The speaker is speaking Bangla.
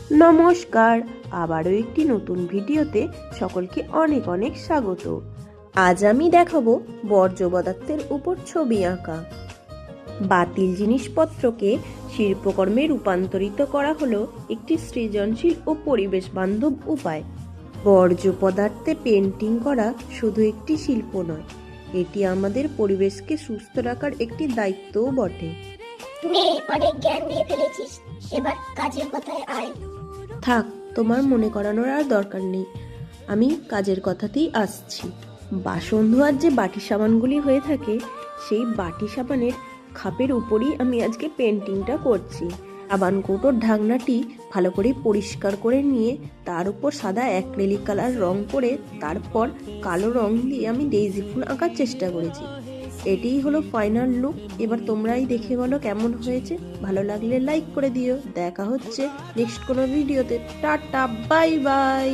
নমস্কার, আবারও একটি নতুন ভিডিওতে সকলকে অনেক অনেক স্বাগত। আজ আমি দেখাবো বর্জ্য পদার্থের উপর ছবি আঁকা। বাতিল জিনিসপত্রকে শিল্পকর্মে রূপান্তরিত করা হলো একটি সৃজনশীল ও পরিবেশ বান্ধব উপায়। বর্জ্য পদার্থে পেন্টিং করা শুধু একটি শিল্প নয়, এটি আমাদের পরিবেশকে সুস্থ রাখার একটি দায়িত্বও বটে। তুমি অনেক জ্ঞান দিয়ে ফেলেছিস, এবার কাজের কথায় আয়। থাক, তোমার মনে করানোর আর দরকার নেই, আমি কাজের কথাতেই আসছি। বাসন ধোয়ার যে বাটি সাবানগুলি হয়ে থাকে, সেই বাটি সাবানের খাপের উপরই আমি আজকে পেন্টিংটা করছি। সাবান কৌটোর ঢাকনাটি ভালো করে পরিষ্কার করে নিয়ে তার উপর সাদা অ্যাক্রিলিক কালার রং করে তারপর কালো রং দিয়ে আমি ডেইজি ফুল আঁকার চেষ্টা করেছি। এটিই হলো ফাইনাল লুক। এবার তোমরাই দেখে বলো কেমন হয়েছে। ভালো লাগলে লাইক করে দিও। দেখা হচ্ছে নেক্সট কোনো ভিডিওতে। Tata, bye bye.